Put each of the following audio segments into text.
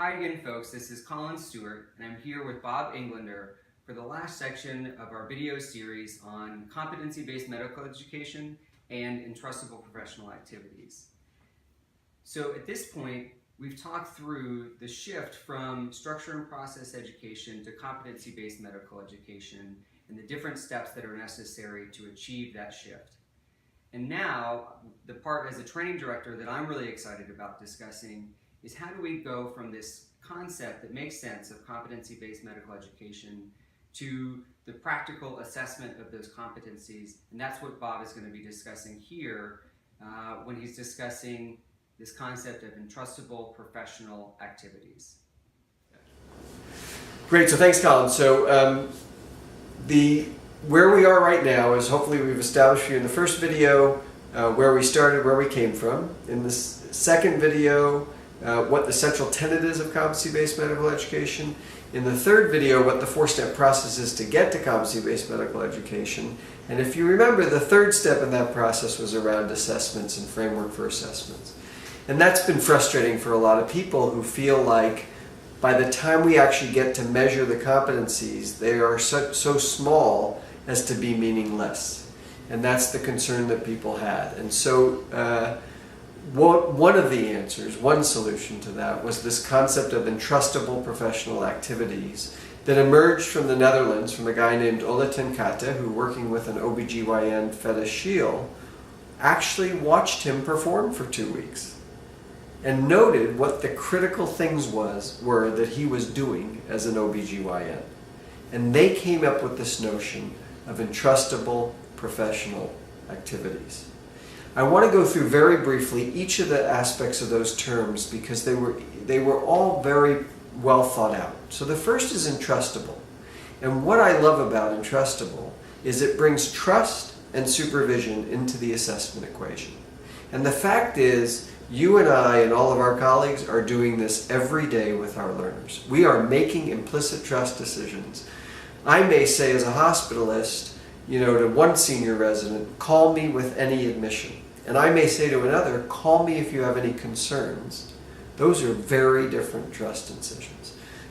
Hi again, folks. This is Colin Stewart, and I'm here with Bob Englander for the last section of our video series on competency-based medical education and entrustable professional activities. So at this point, we've talked through the shift from structure and process education to competency-based medical education and the different steps that are necessary to achieve that shift. And now, the part as a training director that I'm really excited about discussing is how do we go from this concept that makes sense of competency-based medical education to the practical assessment of those competencies. And that's what Bob is going to be discussing here when he's discussing this concept of entrustable professional activities. Great, so thanks, Colin. So where we are right now is hopefully we've established for you in the first video where we started, where we came from. In this second video, what the central tenet is of competency-based medical education. In the third video, what the four-step process is to get to competency-based medical education. And if you remember, the third step in that process was around assessments and framework for assessments. And that's been frustrating for a lot of people who feel like by the time we actually get to measure the competencies, they are so small as to be meaningless. And that's the concern that people had. And so one of the answers, one solution to that, was this concept of entrustable professional activities that emerged from the Netherlands from a guy named Ole ten Cate, who, working with an OBGYN Fetish Shiel, actually watched him perform for 2 weeks and noted what the critical things were that he was doing as an OBGYN. And they came up with this notion of entrustable professional activities. I want to go through very briefly each of the aspects of those terms because they were all very well thought out. So the first is entrustable. And what I love about entrustable is it brings trust and supervision into the assessment equation. And the fact is, you and I and all of our colleagues are doing this every day with our learners. We are making implicit trust decisions. I may say as a hospitalist, to one senior resident, call me with any admission. And I may say to another, call me if you have any concerns. Those are very different trust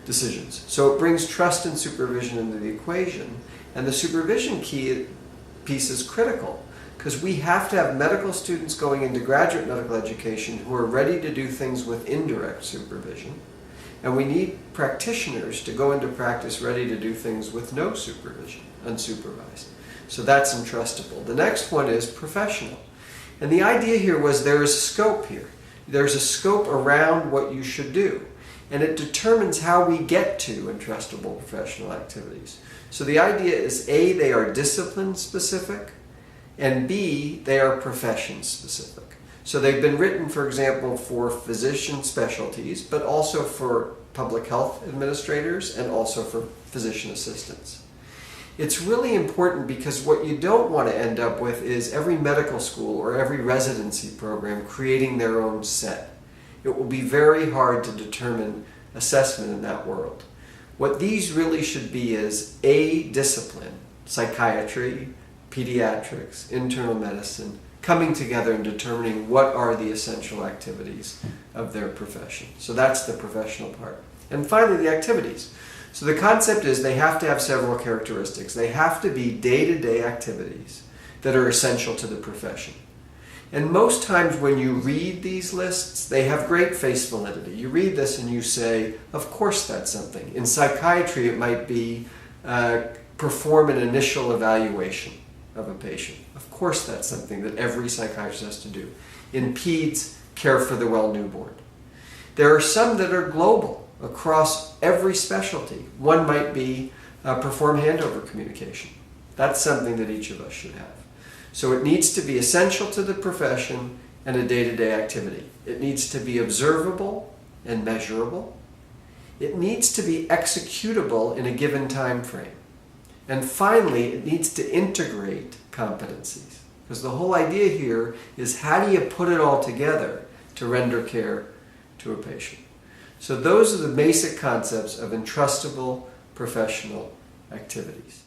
decisions. So it brings trust and supervision into the equation. And the supervision piece is critical because we have to have medical students going into graduate medical education who are ready to do things with indirect supervision. And we need practitioners to go into practice ready to do things with no supervision, unsupervised. So that's entrustable. The next one is professional. And the idea here was there is a scope here. There's a scope around what you should do. And it determines how we get to entrustable professional activities. So the idea is A, they are discipline specific, and B, they are profession specific. So they've been written, for example, for physician specialties, but also for public health administrators and also for physician assistants. It's really important because what you don't want to end up with is every medical school or every residency program creating their own set. It will be very hard to determine assessment in that world. What these really should be is a discipline, psychiatry, pediatrics, internal medicine, coming together and determining what are the essential activities of their profession. So that's the professional part. And finally, the activities. So the concept is they have to have several characteristics. They have to be day-to-day activities that are essential to the profession. And most times when you read these lists, they have great face validity. You read this and you say, of course that's something. In psychiatry, it might be perform an initial evaluation of a patient. Of course that's something that every psychiatrist has to do. In peds, care for the well newborn. There are some that are global across every specialty. One might be perform handover communication. That's something that each of us should have. So it needs to be essential to the profession and a day-to-day activity. It needs to be observable and measurable. It needs to be executable in a given time frame. And finally, it needs to integrate competencies. Because the whole idea here is how do you put it all together to render care to a patient? So those are the basic concepts of entrustable professional activities.